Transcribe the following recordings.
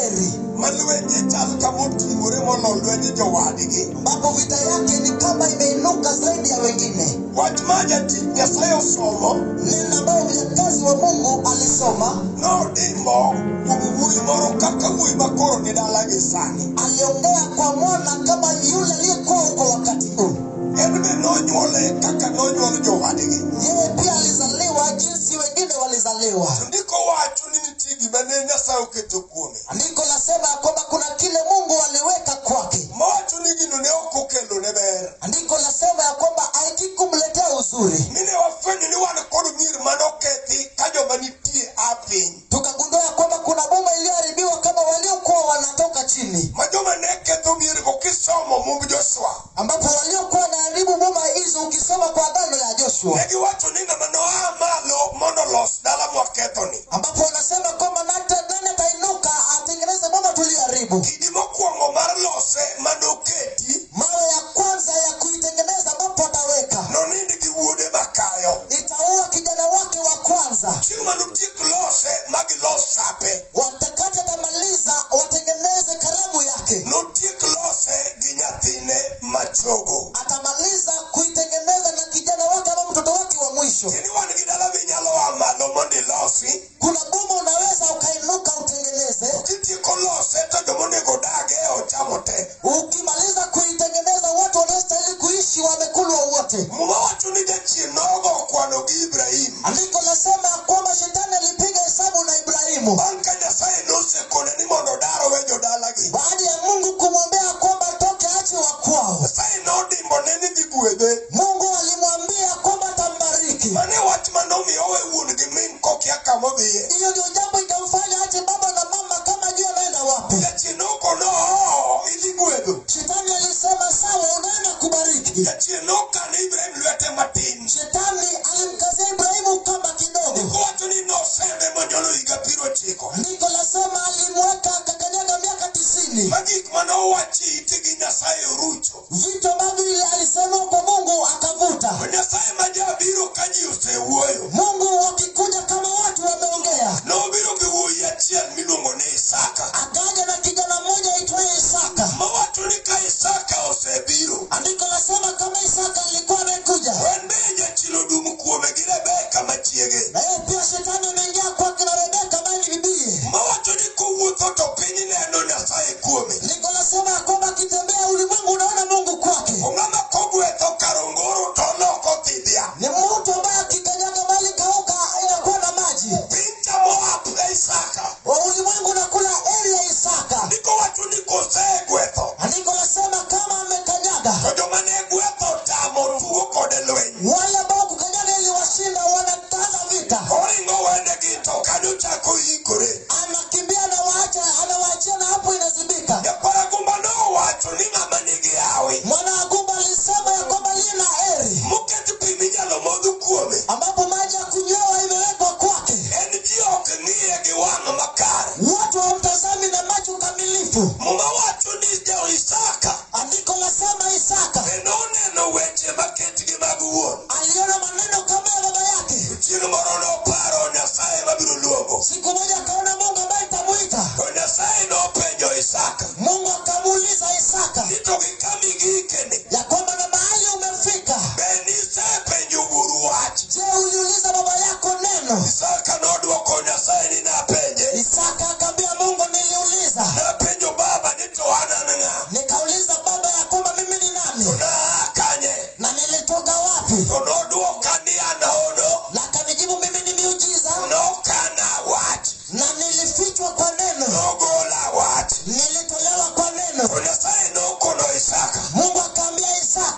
heri. Ambapo vita yake ni kama imeinuka zaidi ya wengine. Neno ambao mjakazi wa Mungu alisoma. Aliongea kwa mwana kama yule aliyekuwa kwa wakati huu. Yeye pia alizaliwa jinsi wengine walizaliwa. Andiko lasema kwamba kuna kile Mungu aliweka kwake. Andiko lasema ya kwamba haikumletea uzuri. Tukagundua kwamba kuna boma iliyoharibiwa kama waliokuwa wanatoka chini. Ambapo waliokuwa wanaharibu boma hizo ukisoma kwa Agano la Joshua. Ambapo wanasema kwamba nani atainuka atengeneze boma tuliharibu. Mawe ya kwanza ya kuitengeneza ambapo ataweka. Itaua kijana wake wa kwanza. Watakati atamaliza watengeneze karamu yake. Atamaliza kuitengeneza na kijana wake ama mtoto wake wa mwisho. Kuna boma unaweza ukainuka utengeneze. Ukimaliza kuitengeneza watu wanastahili kuishi wamekulwa wote. Andiko lasema kwamba shetani alipiga hesabu na Ibrahimu. Baada ya Mungu kumwambia kwamba atoke aache wa kwao. Mungu alimwambia kwamba atambariki. Hiyo ndio jambo ikamfanya ati baba na mama kama jua anaenda wapi. Shetani alisema sawa unaenda kubariki. Shetani alimkazia Ibrahimu kama kidogo. Ndiko lasema alimweka akakanyaga miaka 90. Vitu ambavyo alisema kwa Mungu akavuta. Mungu wakikuja kama watu wameongea. Akaja na kijana mmoja aitwaye Isaka. Andiko lasema kama Isaka alikuwa amekuja. Na yeye pia shetani ameingia kwa kina Rebeka bali bibiye. Ndiko lasema kwamba akitembea ulimwengu unaona Mungu kwake. Ni mtu ambaye akikanyaga bali kauka inakuwa na maji. Wa ulimwengu unakula heri ya Isaka. Andiko lasema kama amekanyaga. Wale ambao kukanyaga ili washinda wanataza vita. Anakimbia na anawaachia na hapo inazibika. Mwana Agumba alisema ya kwamba lina heri. Ambapo maji ya kunywa imewekwa kwake. Watu hawamtazami na macho kamilifu. Andiko lasema Isaka aliona maneno kama ya baba yake. Siku moja akaona Mungu ambaye atamuita. Mungu akamuuliza Isaka ya kwamba na mahali umefika. Je, uliuliza baba yako neno? Isaka akamwambia Mungu niliuliza. Nikauliza baba ya kwamba mimi ni nani? Na nilitoka wapi? Na kanijibu mimi ni miujiza. Na nilifichwa kwa neno. Nilitolewa kwa neno. Mungu akamwambia Isaka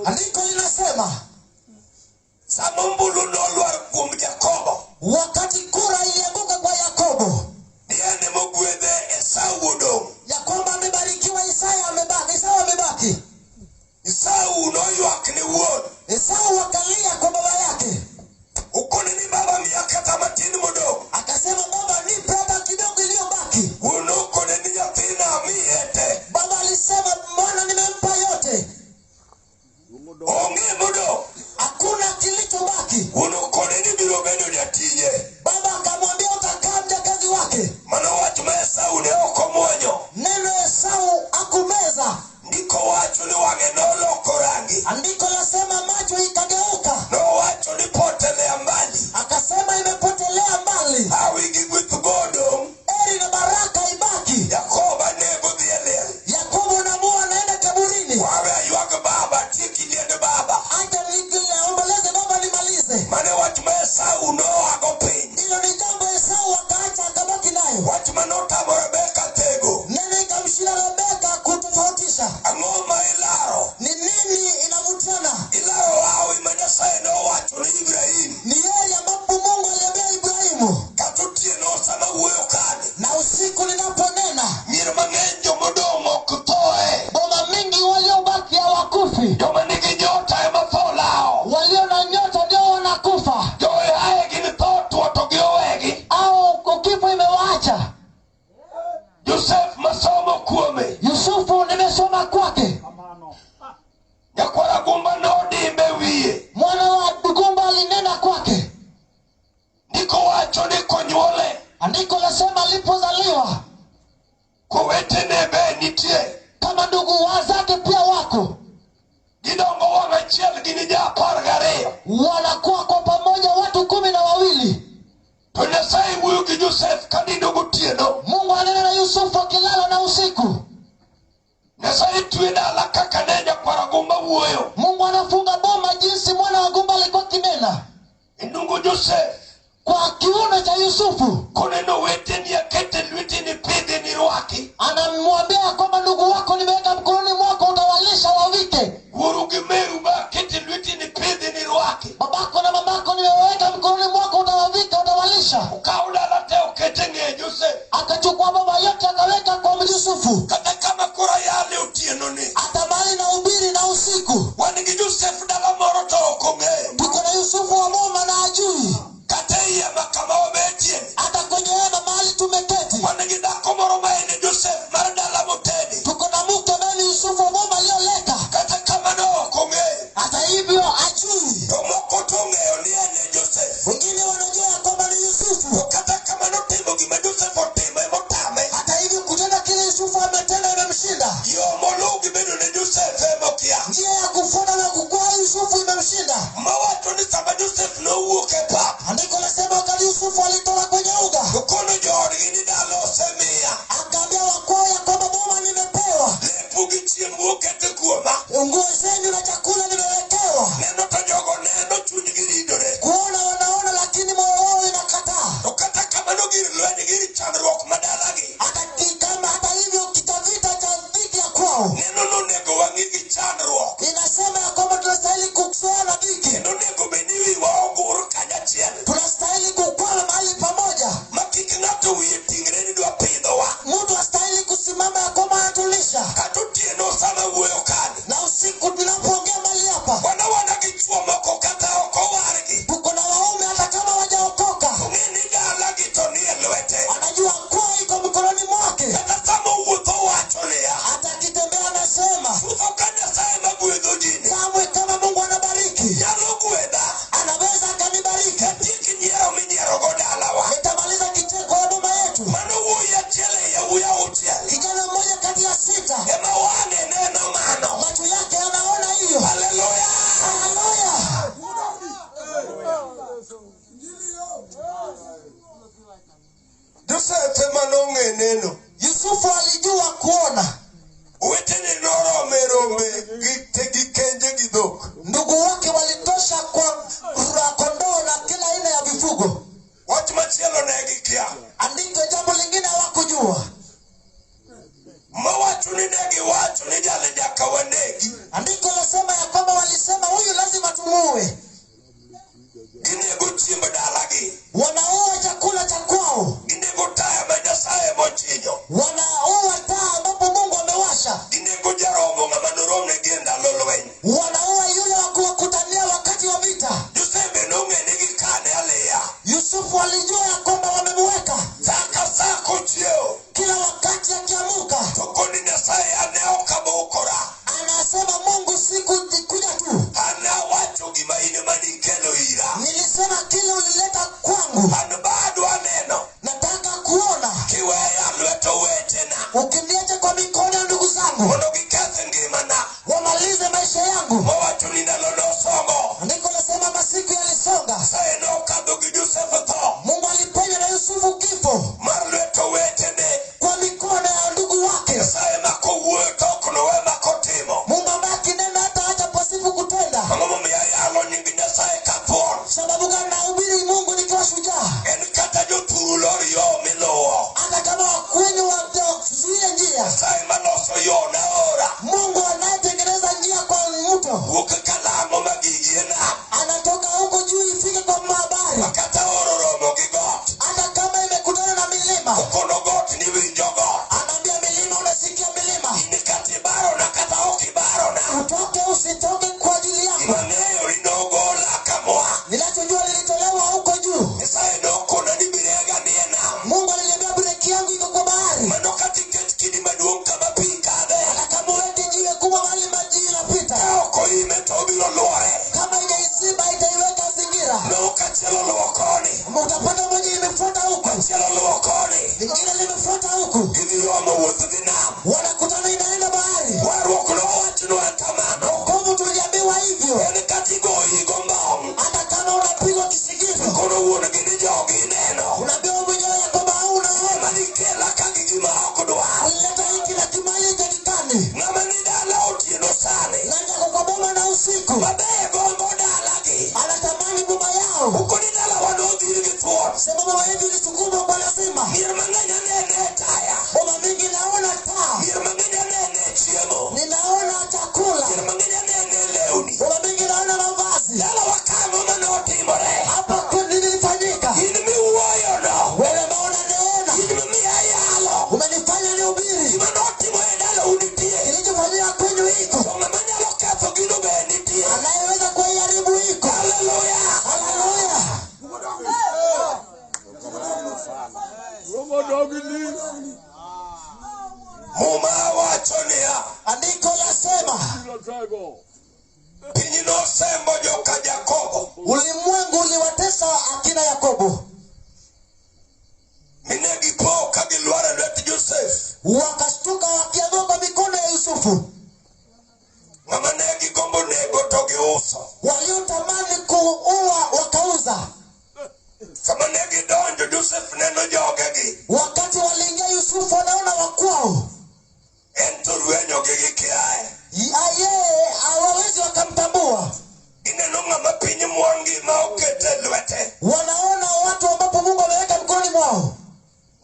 Andiko linasema Samumbulu nolwar kuom Jakobo. Wakati kura ilianguka kwa Yakobo, Niene mogwedhe Esau odong'. ya kwamba amebarikiwa Esau amebaki. Esau noywak ne wuon. Esau akalia kwa baba yake. Ukoni ni baba miaka tamatini modong'. Akasema baba ni baba kidogo iliyobaki. Wuon ukoni ni nyathina miyete. Baba alisema mwana nimempa yote. Onge modong'. Hakuna kilichobaki. Wuon ukoni ni biro bedo jatije. Baba akamwambia utakaa mjakazi wake. Mana wach ma Esau ne okomuonyo. Neno Esau akumeza. Ndiko wacho ni wang'e noloko rangi. Andiko lasema macho ikageuka. Nowacho ni potelea mbali. Akasema imepotelea mbali. Hawi gi gweth bodong'. Eri na baraka ibaki. Yakobo nego dhi e liel. Yakobo na Moa anaenda kaburini. Wawe ayuag baba tieki liende baba. Acha omboleze baba nimalize. Mane wach ma Esau noago piny. Hilo ni jambo Esau akaacha akabaki nayo. Wach manotamo Rebeka tego. Neno ikamshinda Rebeka kutofautisha. Ang'o ma ilaro? Ni nini inavutana? Ilaro hawi ma Nyasaye nowacho ni Ibrahim. Ni yeye ambapo Mungu aliambia Ibrahimu. Kata otieno sama wuoyo kani. Na usiku ninaponena. Mier mang'eny jomodong' ok thoe. Boma mingi waliobaki hawakufi. Joma nigi nyota ema tho lao. Walio na nyota ndio wanakufa. Joaye gin tho tuo to gi owegi. Au kifo imewaacha. Joseph masomo kuome. Yusufu nimesoma kwake. Nyakwara gumba nodimbe wiye. Mwana wa gumba alinena kwake. Ndiko wacho ni konyuole. Andiko lasema alipozaliwa. Kowetene be nitie. Kama ndugu wazake pia wako. Gidongo wang' achiel gini ja 12. Wanakuwa kwa pamoja watu 12. To Nyasaye wuoyo gi Joseph kanindo gotieno. Mungu anena na Yusufu akilala na usiku. Nyasaye twe dala kaka ne nyakwara gumba wuoyo. Mungu anafunga boma jinsi mwana wa gumba alikuwa kinena. Indungo Joseph. Kwa kiuno cha Yusufu. Koneno weteni akete lweti ni pidhi ni rwaki. Anamwambia kwamba ndugu wako nimeweka mkononi mwako utawalisha wavike. Wuoru gi meru ba akete lweti ni pidhi ni rwaki. Babako na mamako nimeweka mkononi mwako utawavika utawalisha. Ukaw dala te okete ng'e Joseph. Akachukua baba yote akaweka kwa Yusufu. Kata kama kora yale otieno ni. Atamali na ubiri na usiku. Wan gi Joseph dala moro to ok ong'eyo. Tuko na Yusufu wa Boma na ajui. Kata iye makama wabetie. Hata kwenye hema mahali tumeketi. Wan gi dhako moro ma ene Joseph mar dala motedi. Tuko na mke ambaye Yusufu wa Boma aliyoleta. Kata kama no ok ong'eyo. Hata hivyo ajui. To moko to ong'eyo ni ene Joseph. Wengine wanajua kwamba ni Yusufu. Kata kama notimo gima Joseph otimo emotame. Hata hivyo kutenda kile Yusufu ametenda imemshinda. Yo moluw gi bedo ne Joseph emokia. Njia ya kufuata na kukua Yusufu imemshinda. Mawacho ni sama Joseph nowuok e pap. Andiko lasema wakati Yusufu alitoka kwenye uga. Kono joodgi ni dala osemiya. Akaambia wakwao ya kwamba boma nimepewa. Lepu gi chiemo okete kuoma. Nguo zenyu na chakula nimewekewa. Neno to jogo neno chunygi ridore. Kuona wanaona lakini moyo wao inakataa. To kata kamano gir lweny gir chandruok madalagi. Hata hivyo kitavita cha dhiki ya kwao. Neno nonego wang'i gi chandruok. Inasema ya kwamba tunastahili kukusoa na dhiki. Neno nego beni wiwa ogur kanyachiel. Tunastahili kukwama mahali pamoja. Makik ng'ato wiye tingre ni dwa pidhowa. Mtu astahili kusimama ya kwamba anatulisha. Kata otieno sama wuoyo kani. Na usiku tunapoongea mahali hapa. Wana gi chuo moko kata ok owargi. Tuko na waume hata kama hawajaokoka. Ong'e ni dalagi to ni e lwete. Anajua kwa iko mikononi mwake. Kata sama wuotho wacho niya. Hata akitembea anasema. Chutho ka Nyasaye magwedho ji ni. Kamwe kama Mungu anabariki. Nyalo gwedha. Anaweza akanibariki. Katiek nyiero minyiero go dalawa. Nitamaliza kicheko ya boma yetu. Mano wuoyi achiel e yawuoyi auchiel. Kijana mmoja kati ya 6. Ema wang'e neno mano. Macho yake yanaona hiyo. Haleluya. Haleluya. Joseph ema nong'e neno. Yusufu alijua kuona. Wetene norome gi kenje gi dhok. Ndugu wake walitosha kwa kondoo na kila aina ya vifugo. Wach machielo ne gikia. Andiko jambo lingine hawakujua. Mawacho ni ne giwacho ni jale nyaka wanegi. Andiko lasema ya kwamba yangu. Mawacho ni ndalo nosongo. Andiko lasema masiku yalisonga. Sae no kadho gi Joseph tho. Mungu aliponya na Yusufu kifo. Mar lweto wetene. Kwa mikono ya ndugu wake. Sae mako wuoyo tok no we mako timo. Mungu abaki nena hata acha pasipo kutenda. Ang'o miya yalo nying Nyasaye kapon. Sababu gani nahubiri Mungu nikiwa shujaa? En kata jothuru lor yo miluwo. Hata kama wakwenyu watazuia njia. Sae maloso yo na ora. Mungu anayetengeneza njia kwa mto. Wuok kalamo magigiena. Anatoka huko juu ifike kwa mabari. Kata oro romo gi got. Hata kama imekutana na milima. Ukono got ni winjo got. Anaambia milima unasikia milima. Ini katibaro na kata okibaro na. Utoke usitoke kwa ajili yako. Imaneo inogola kamwa. Ninachojua lilitolewa huko juu. Nyasaye nokona ni birega niena. Mungu aliniambia breki yangu iko kwa bahari. Mano katiket kidi maduong' kama pi kadhe. Hata kama uende jiwe kubwa mahali maji yanapita. Ka oko ime to biro lwore. Kama haijaisiba itaiweka zingira. No kachielo luwo koni. Utapata moja imefuata huku. Kachielo luwo koni. Lingine limefuata huku. Gidhi romo wuoth dhi nam. Wanakutana inaenda bahari. Warruok nowachno atamano. Wokovu tuliambiwa hivyo. En katigoyi gombong'. Hata kama unapigwa kisigino. Kono wuon gi ni jogi neno. Unaambiwa mwenyewe ya kwamba hauna hema. Manikela ka gi gima ok dwar. Alileta hiki na kimali janikani. Ng'ama ni dala otieno sani. Nanja kukoboma na usiku. Mabe gombo dalagi. Anatamani baba yao. Uko ni dala wanodhir gi thuon. Sema baba yetu ilisukuma kwa lazima. Mier mang'eny anene taya. Boma mingi naona taa. Mier mang'eny anene chiemo. Ninaona chakula. Mier mang'eny anene lewni. Boma mingi naona mavazi. Dala wakano manotimore. Hapa kundi lilifanyika. In miwuoyo no. Wewe ambao unaniona. In mimiya yalo. Umenifanya nihubiri. Gima notimo e dala unitie. Kilichofanyika kwenyu iko. Ng'ama nyalo ketho gino be nitie. Anayeweza kuiharibu iko. Haleluya. Haleluya. Muma wacho niya. Andiko lasema. Piny nosembo joka Jakobo. Ulimwengu uliwatesa akina Yakobo. Mine gipo ka gilwar e lwet Joseph. Wakastuka wakianguka mikono ya Yusufu. Ng'ama ne gigombo nego to giuso. Waliotamani kuua wakauza. Sama ne gidonjo Joseph neno jogegi. Wakati waliingia Yusufu wanaona wakwao. En to rwenyogi gi kiaye. Yeye hawawezi wakamtambua. Ineno ng'ama piny mwangi ma okete lwete. Wanaona watu ambapo Mungu ameweka mkononi mwao.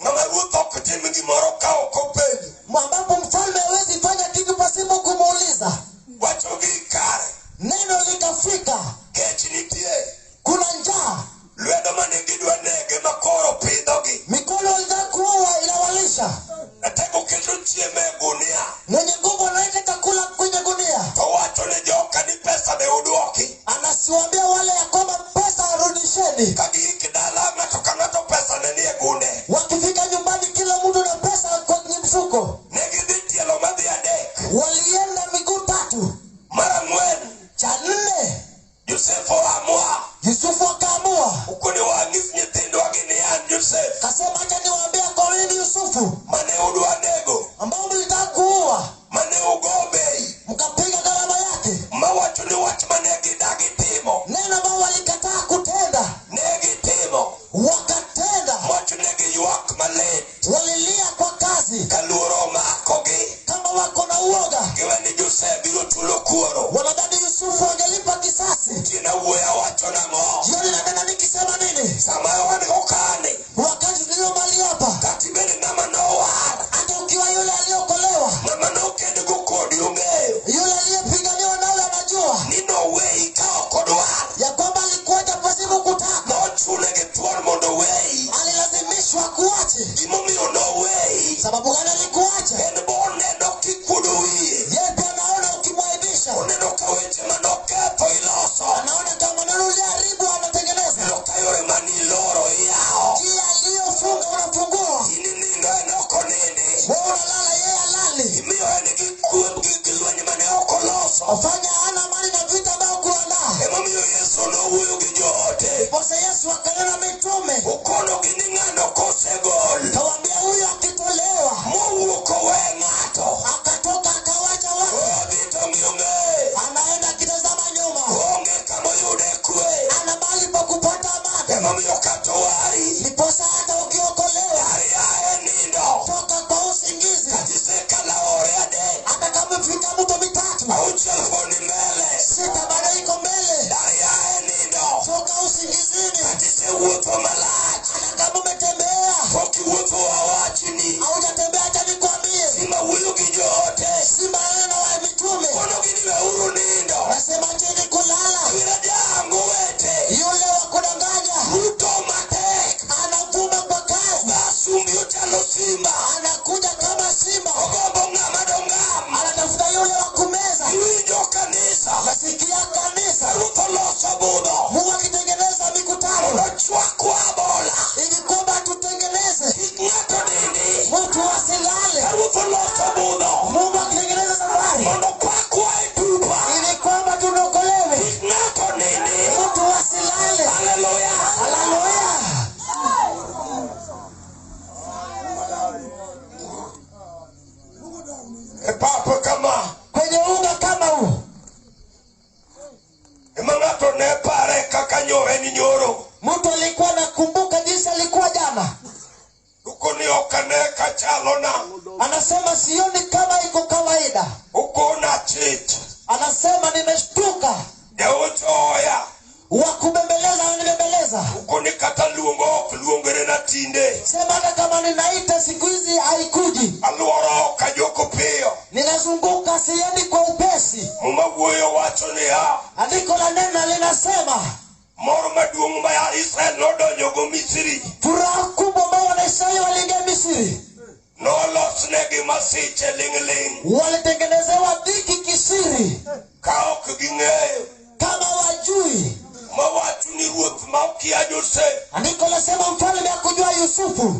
Ng'ama ruoth ok tim gimoro ka ok openjo. Ambapo mfalme hawezi fanya kitu pasipo kumuuliza. Wacho gi kare. Neno likafika. Kech nitie. Kuna njaa. Lwedo mane gidwa nege makoro pidhogi. Mikono iliyokuwa inawalisha. Natego keto chiemo e gunia. Mwenye nguvu analeta chakula kwenye gunia. To wacho ne joka ni pesa be udwoki. Anasiwaambia wale ya kwamba pesa arudisheni. Ka giiki dala ng'ato ka ng'ato pesa ne nie gunde. Wakifika nyumbani kila mtu na pesa kwenye mfuko. Ne gidhi tielo madhi adek. Walienda miguu 3. Mar ang'wen. Cha 4. Joseph oamua. Yusufu akaamua. Uko ni wang'is nyithindwa gi ni an Joseph. Kasema acha niwaambie kwa nini Yusufu. Mane udwa nego. Ambao mlitaka kuua. Mane ugo bei. Mkapiga gharama yake. Mawacho ni wach mane gidagi timo. Neno ambao walikataa kutenda. Ne gitimo. Wakatenda. Wacho ne giywak malit. Walilia kwa kazi. Kaluoro omakogi. Kama wako na uoga. Giwe ni Joseph biro chulo kuoro. Wanadhani Yusufu angelipa kisasi. Tina wuoya wacho nang'o. Jioni nadana nikisema nini? Sama wan okani. Wakati nilio mali hapa. Kati bende ng'ama nowar. Hata ukiwa yule aliokolewa. Ng'ama nokedgo kodi ong'eyo. Yule aliyepiganiwa nawe anajua. Ni noweyi ka ok odwar. Ya kwamba alikuacha pasipo kutaka. Nochune gi thuon mondo weyi. Alilazimishwa kuache. Gimomiyo noweyi. Sababu gani alikuacha? En bo oneno kikuodo wiye. Yeye pia anaona ukimwaibisha. Oneno Sema nimeshtuka. Deotoya. Wakubembeleza na nibembeleza. Ukoni kata luongere na tinde. Sema hata kama ninaita siku hizi haikuji. Aluoro kajoko pio. Ninazunguka siendi kwa upesi. Mumaguyo wacho ni ha. Andiko la neno linasema moro maduong' ma ya Israel nodonjogo Misri. Furaha kubwa ambao Wanaisraeli waliingia Misri. Nolosnegi masiche ling'ling'. Walitengenezewa dhiki kisiri. Ka ok ging'eyo. Kama wajui. Mawacho ni ruoth ma okia Joseph. Andiko lasema mfalme hakujua Yusufu.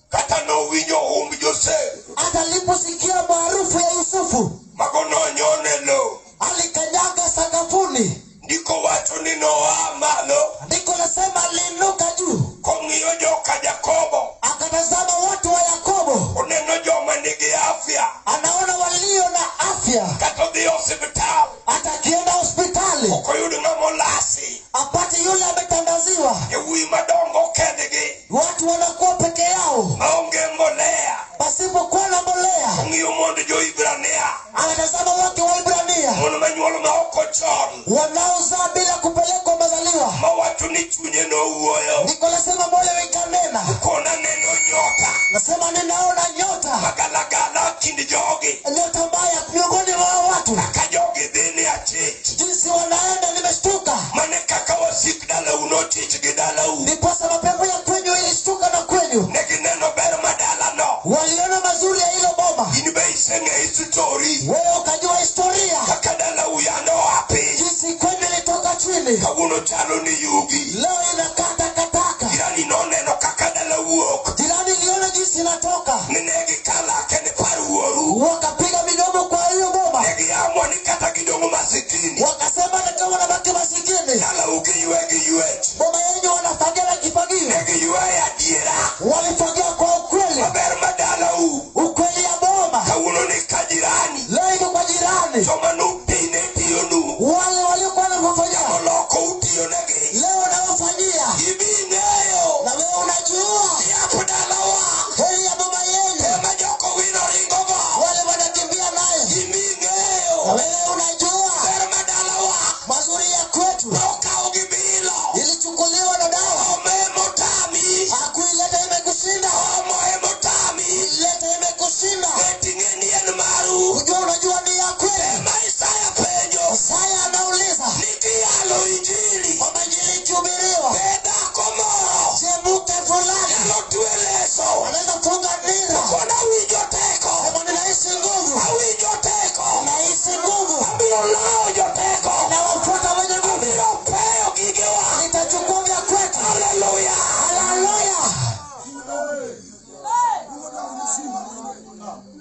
Kata nowinjo humb Joseph. Hata aliposikia maarufu ya Yusufu. Mago nonyone lo. Alikanyaga sakafuni. Ndiko wacho ni noa malo. Andiko lasema aliinuka juu. Kong'iyo joka Jakobo. Akatazama watu wa Yakobo. Oneno joma nigi afya. Anaona walio na afya. Kata odhi hospital. Hata akienda hospitali. Okoyud ng'amolasi. Apate yule ametandaziwa. Yawuoyi madongo kendgi. Watu wanakuwa peke yao. Maonge mbolea. Pasipokuwa na mbolea. Ong'iyo mondo Jo-Ibrania. Anatazama wake wa Ibrania. Mondo manyuolo ma ok ochon. Wanaozaa bila kupelekwa mazaliwa. Mawacho ni chunye nowuoyo. Ndiko lasema moyo ikanena. Kona neno nyota. Nasema ninaona nyota. Magalagala kind jogi. Nyota mbaya miongoni mwa watu. Kaka jogi dhi ni achich. Jinsi wanaenda nimeshtuka. Mane kaka wasik dalau notich gi dalau. Ndiposa mapepo ya kwenyu ilishtuka na kwenyu. Negineno ber madalano. Waliona mazuri ya hilo boma. In be iseng'eyo story. Wewe ukajua historia. Kaka dalau yano wapi. Jinsi kwenyu ilitoka chini. Kawuono chalo ni yugi. Leo inakata kataka. Jirani noneno kaka dalau wuok. Jirani iliona jinsi inatoka. Negi kalake ni par wuoru. Wakapiga midomo kwa hiyo boma. Negi amua ni kata gidong' masikini. Wakasema hata kama wanabaki masikini. Dalau gi yuech. Boma yenyu wanafagia na kifagio. Negi yueyo adiera. Walifagia kwa ukweli. Maber madalau. Ukweli ya boma. Kawuono ni ka jirani. Leo iko kwa jirani. Joma nupine tiyonu. Wale waliokuwa wanafanyia. Moloko utiyo negi. Leo nawafanyia. Ibing'eyo. Na wewe unajua. Yapo dalawa. Heri ya boma yenu. Ema joko wino ringogo. Wale wanakimbia nayo. Ibing'eyo. Na wewe unajua. Ber madalawa. Mazuri ya kwetu. Nokawo gi bilo. Ilichukuliwa na dawa. Omemo tami. Hakuileta imekushinda. Omoemo tami. Ileta imekushinda. Beting'eni en maru. Kujua unajua ni ya kweli. Ema Isaya penjo. Isaya anauliza. Nikiyalo injili. Kwamba injili ikihubiriwa. Dhako moro. Je, mke fulani. Nyalo twe leso. Anaweza kufunga nira. Kona winjo teko. Sema ninahisi nguvu. Awinjo teko. Ninahisi nguvu. Abiro lao joteko. Na wafuata wenye nguvu. Abiro peyo gigewa. Nitachukua vya kwetu. Haleluya. Haleluya.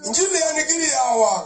Injili ya nigiri yawa.